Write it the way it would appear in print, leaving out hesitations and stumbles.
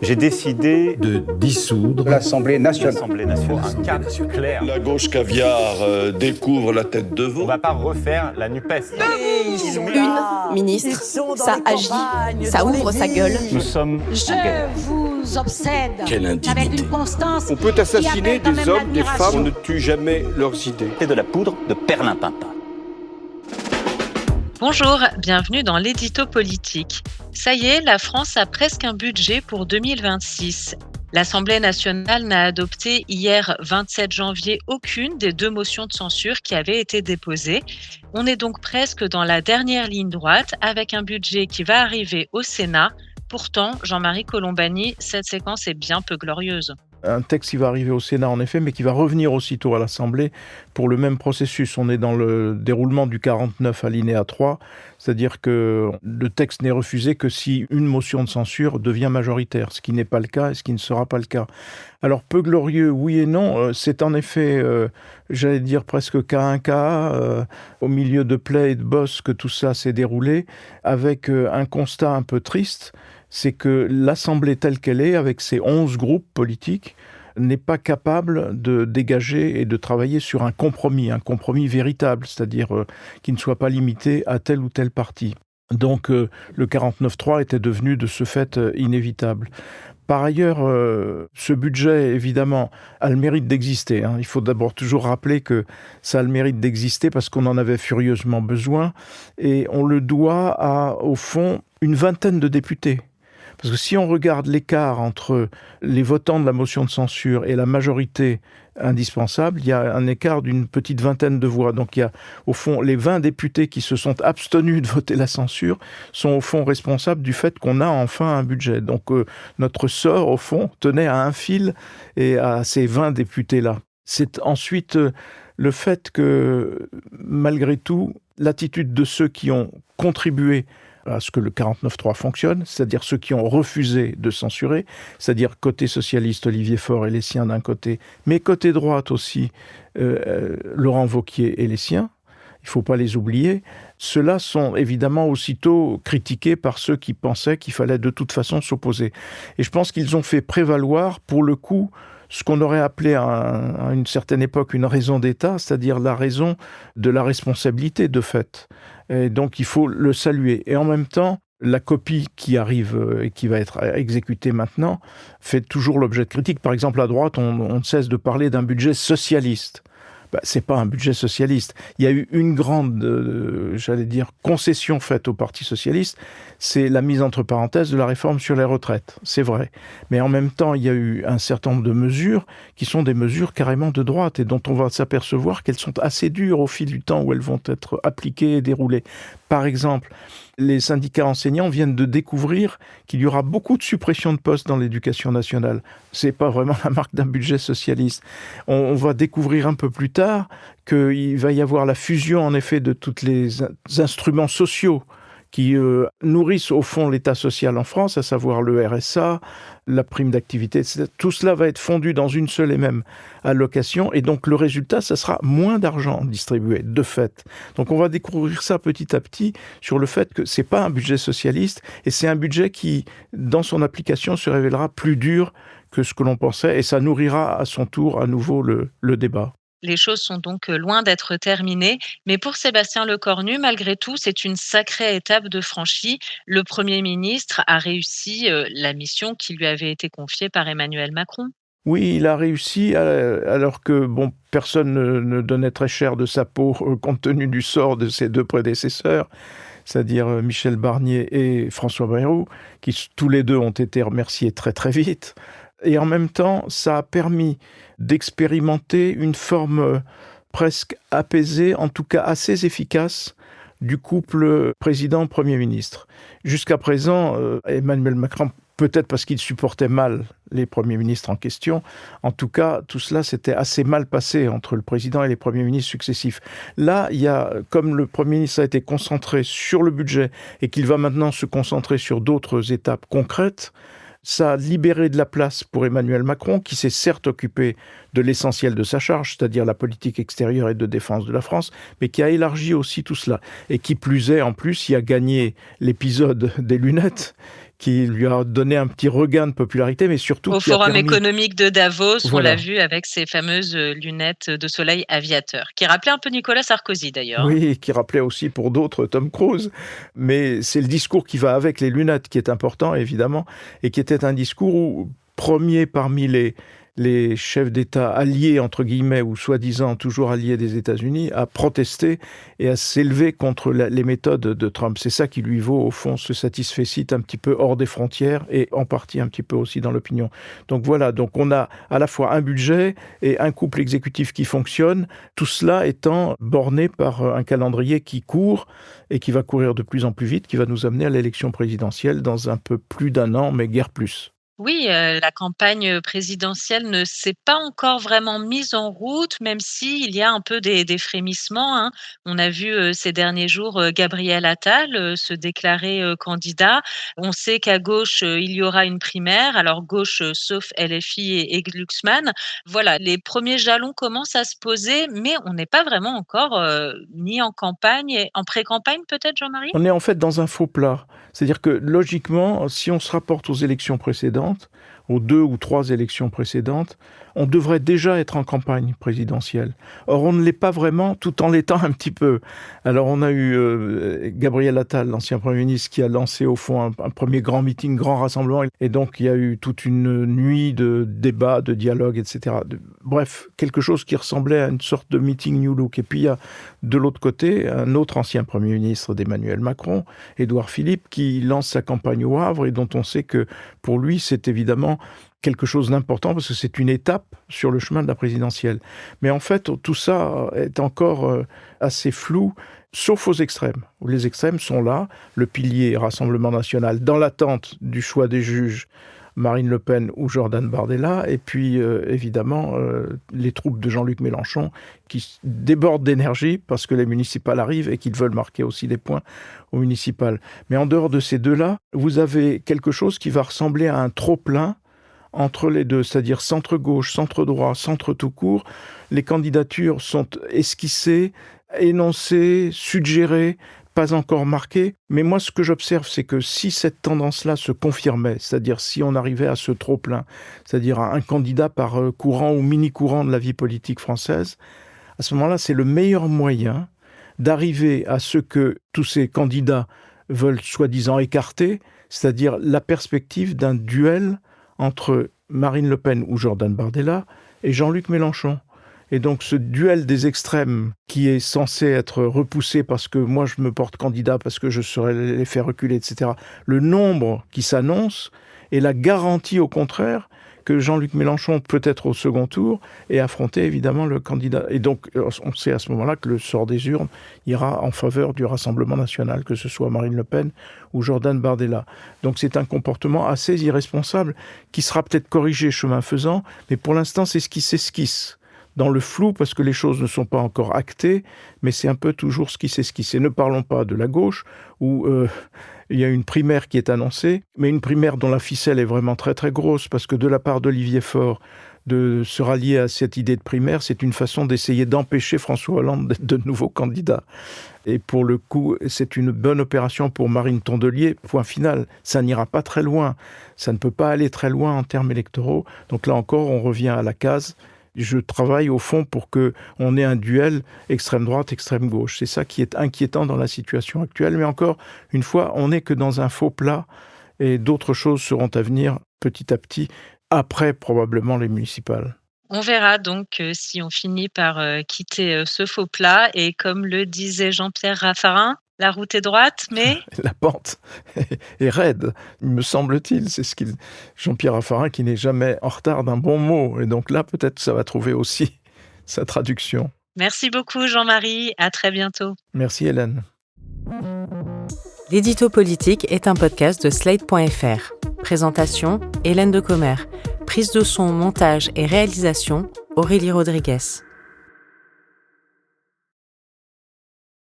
J'ai décidé de dissoudre l'Assemblée nationale. Un cap clair. La gauche caviar découvre la tête de veau. On ne va pas refaire la NUPES. Une ministre, ça agit, ça ouvre sa gueule. Nous sommes Je vous obsède Quelle indignité. avec une constance. On peut assassiner qui appelle quand des même hommes, des l'admiration. femmes, on ne tue jamais leurs idées. C'est de la poudre de perlimpinpin. Bonjour, bienvenue dans l'édito politique. Ça y est, la France a presque un budget pour 2026. L'Assemblée nationale n'a adopté hier 27 janvier aucune des 2 motions de censure qui avaient été déposées. On est donc presque dans la dernière ligne droite avec un budget qui va arriver au Sénat. Pourtant, Jean-Marie Colombani, cette séquence est bien peu glorieuse. Un texte qui va arriver au Sénat, en effet, mais qui va revenir aussitôt à l'Assemblée pour le même processus. On est dans le déroulement du 49 alinéa 3, c'est-à-dire que le texte n'est refusé que si une motion de censure devient majoritaire, ce qui n'est pas le cas et ce qui ne sera pas le cas. Alors, peu glorieux, oui et non, c'est en effet, j'allais dire presque cas un cas, au milieu de plaies et de bosses que tout ça s'est déroulé, avec un constat un peu triste, c'est que l'Assemblée telle qu'elle est, avec ses 11 groupes politiques, n'est pas capable de dégager et de travailler sur un compromis véritable, c'est-à-dire qui ne soit pas limité à tel ou tel parti. Donc le 49.3 était devenu de ce fait inévitable. Par ailleurs, ce budget, évidemment, a le mérite d'exister. Il faut d'abord toujours rappeler que ça a le mérite d'exister parce qu'on en avait furieusement besoin et on le doit à, au fond, une vingtaine de députés. Parce que si on regarde l'écart entre les votants de la motion de censure et la majorité indispensable, il y a un écart d'une petite vingtaine de voix. Donc il y a au fond les 20 députés qui se sont abstenus de voter la censure sont au fond responsables du fait qu'on a enfin un budget. Donc notre sort au fond tenait à un fil et à ces 20 députés-là. C'est ensuite le fait que malgré tout, l'attitude de ceux qui ont contribué à ce que le 49.3 fonctionne, c'est-à-dire ceux qui ont refusé de censurer, c'est-à-dire côté socialiste, Olivier Faure et les siens d'un côté, mais côté droite aussi, Laurent Wauquiez et les siens, il ne faut pas les oublier. Ceux-là sont évidemment aussitôt critiqués par ceux qui pensaient qu'il fallait de toute façon s'opposer. Et je pense qu'ils ont fait prévaloir, pour le coup, ce qu'on aurait appelé à une certaine époque une raison d'État, c'est-à-dire la raison de la responsabilité de fait. Et donc il faut le saluer. Et en même temps, la copie qui arrive et qui va être exécutée maintenant fait toujours l'objet de critiques. Par exemple, à droite, on ne cesse de parler d'un budget socialiste. C'est pas un budget socialiste. Il y a eu une grande, concession faite au Parti socialiste, c'est la mise entre parenthèses de la réforme sur les retraites. C'est vrai. Mais en même temps, il y a eu un certain nombre de mesures qui sont des mesures carrément de droite et dont on va s'apercevoir qu'elles sont assez dures au fil du temps où elles vont être appliquées et déroulées. Par exemple, les syndicats enseignants viennent de découvrir qu'il y aura beaucoup de suppressions de postes dans l'éducation nationale. C'est pas vraiment la marque d'un budget socialiste. On va découvrir un peu plus tard qu'il va y avoir la fusion, en effet, de tous les instruments sociaux qui nourrissent au fond l'État social en France, à savoir le RSA, la prime d'activité, etc. Tout cela va être fondu dans une seule et même allocation, et donc le résultat, ça sera moins d'argent distribué, de fait. Donc on va découvrir ça petit à petit sur le fait que c'est pas un budget socialiste, et c'est un budget qui, dans son application, se révélera plus dur que ce que l'on pensait, et ça nourrira à son tour à nouveau le débat. Les choses sont donc loin d'être terminées, mais pour Sébastien Lecornu, malgré tout, c'est une sacrée étape de franchie. Le Premier ministre a réussi la mission qui lui avait été confiée par Emmanuel Macron. Oui, il a réussi, alors que personne ne donnait très cher de sa peau compte tenu du sort de ses 2 prédécesseurs, c'est-à-dire Michel Barnier et François Bayrou, qui tous les 2 ont été remerciés très très vite. Et en même temps, ça a permis d'expérimenter une forme presque apaisée, en tout cas assez efficace, du couple président-premier ministre. Jusqu'à présent, Emmanuel Macron, peut-être parce qu'il supportait mal les premiers ministres en question, en tout cas, tout cela s'était assez mal passé entre le président et les premiers ministres successifs. Là, comme le premier ministre a été concentré sur le budget et qu'il va maintenant se concentrer sur d'autres étapes concrètes, ça a libéré de la place pour Emmanuel Macron, qui s'est certes occupé de l'essentiel de sa charge, c'est-à-dire la politique extérieure et de défense de la France, mais qui a élargi aussi tout cela. Et qui plus est, en plus, il a gagné l'épisode des lunettes, qui lui a donné un petit regain de popularité, mais surtout Au qui a Forum permis... économique de Davos, on Voilà. l'a vu avec ses fameuses lunettes de soleil aviateur, qui rappelaient un peu Nicolas Sarkozy d'ailleurs. Oui, qui rappelait aussi pour d'autres Tom Cruise. Mais c'est le discours qui va avec les lunettes qui est important, évidemment, et qui était un discours où, premier parmi les chefs d'État alliés, entre guillemets, ou soi-disant toujours alliés des États-Unis, à protester et à s'élever contre les méthodes de Trump. C'est ça qui lui vaut, au fond, ce satisfecit un petit peu hors des frontières et en partie un petit peu aussi dans l'opinion. Donc voilà, donc on a à la fois un budget et un couple exécutif qui fonctionne, tout cela étant borné par un calendrier qui court et qui va courir de plus en plus vite, qui va nous amener à l'élection présidentielle dans un peu plus d'un an, mais guère plus. Oui, la campagne présidentielle ne s'est pas encore vraiment mise en route, même s'il y a un peu des frémissements, hein. On a vu, ces derniers jours, Gabriel Attal, se déclarer, candidat. On sait qu'à gauche, il y aura une primaire, alors gauche, sauf LFI et Glucksmann. Voilà, les premiers jalons commencent à se poser, mais on n'est pas vraiment encore, ni en campagne et en pré-campagne peut-être, Jean-Marie? On est en fait dans un faux plat. C'est-à-dire que logiquement, si on se rapporte aux élections précédentes, aux 2 ou 3 élections précédentes, on devrait déjà être en campagne présidentielle. Or, on ne l'est pas vraiment, tout en l'étant un petit peu. Alors, on a eu Gabriel Attal, l'ancien Premier ministre, qui a lancé au fond un premier grand meeting, grand rassemblement. Et donc, il y a eu toute une nuit de débats, de dialogues, etc. Bref, quelque chose qui ressemblait à une sorte de meeting New Look. Et puis, il y a de l'autre côté un autre ancien Premier ministre d'Emmanuel Macron, Édouard Philippe, qui lance sa campagne au Havre et dont on sait que pour lui, c'est évidemment quelque chose d'important parce que c'est une étape sur le chemin de la présidentielle. Mais en fait, tout ça est encore assez flou, sauf aux extrêmes, où les extrêmes sont là, le pilier Rassemblement national, dans l'attente du choix des juges, Marine Le Pen ou Jordan Bardella, et puis évidemment les troupes de Jean-Luc Mélenchon qui débordent d'énergie parce que les municipales arrivent et qu'ils veulent marquer aussi des points aux municipales. Mais en dehors de ces deux-là, vous avez quelque chose qui va ressembler à un trop-plein entre les deux, c'est-à-dire centre-gauche, centre-droit, centre tout court. Les candidatures sont esquissées, énoncées, suggérées, pas encore marquées. Mais moi, ce que j'observe, c'est que si cette tendance-là se confirmait, c'est-à-dire si on arrivait à ce trop-plein, c'est-à-dire à un candidat par courant ou mini-courant de la vie politique française, à ce moment-là, c'est le meilleur moyen d'arriver à ce que tous ces candidats veulent soi-disant écarter, c'est-à-dire la perspective d'un duel entre Marine Le Pen ou Jordan Bardella et Jean-Luc Mélenchon. Et donc ce duel des extrêmes qui est censé être repoussé parce que moi je me porte candidat, parce que je saurais les faire reculer, etc. Le nombre qui s'annonce est la garantie au contraire que Jean-Luc Mélenchon peut être au second tour et affronter évidemment le candidat. Et donc on sait à ce moment-là que le sort des urnes ira en faveur du Rassemblement national, que ce soit Marine Le Pen ou Jordan Bardella. Donc c'est un comportement assez irresponsable qui sera peut-être corrigé chemin faisant, mais pour l'instant c'est ce qui s'esquisse dans le flou parce que les choses ne sont pas encore actées, mais c'est un peu toujours ce qui s'esquisse. Et ne parlons pas de la gauche où il y a une primaire qui est annoncée, mais une primaire dont la ficelle est vraiment très très grosse parce que de la part d'Olivier Faure de se rallier à cette idée de primaire, c'est une façon d'essayer d'empêcher François Hollande d'être de nouveau candidat. Et pour le coup, c'est une bonne opération pour Marine Tondelier, point final. Ça n'ira pas très loin, ça ne peut pas aller très loin en termes électoraux. Donc là encore, on revient à la case. Je travaille au fond pour qu'on ait un duel extrême droite, extrême gauche. C'est ça qui est inquiétant dans la situation actuelle. Mais encore une fois, on n'est que dans un faux plat et d'autres choses seront à venir petit à petit, après probablement les municipales. On verra donc si on finit par quitter ce faux plat. Et comme le disait Jean-Pierre Raffarin, la route est droite, mais... La pente est raide, me semble-t-il. C'est ce qu'il... Jean-Pierre Raffarin qui n'est jamais en retard d'un bon mot. Et donc là, peut-être que ça va trouver aussi sa traduction. Merci beaucoup Jean-Marie, à très bientôt. Merci Hélène. L'édito politique est un podcast de Slate.fr. Présentation, Hélène de Commer. Prise de son, montage et réalisation, Aurélie Rodriguez.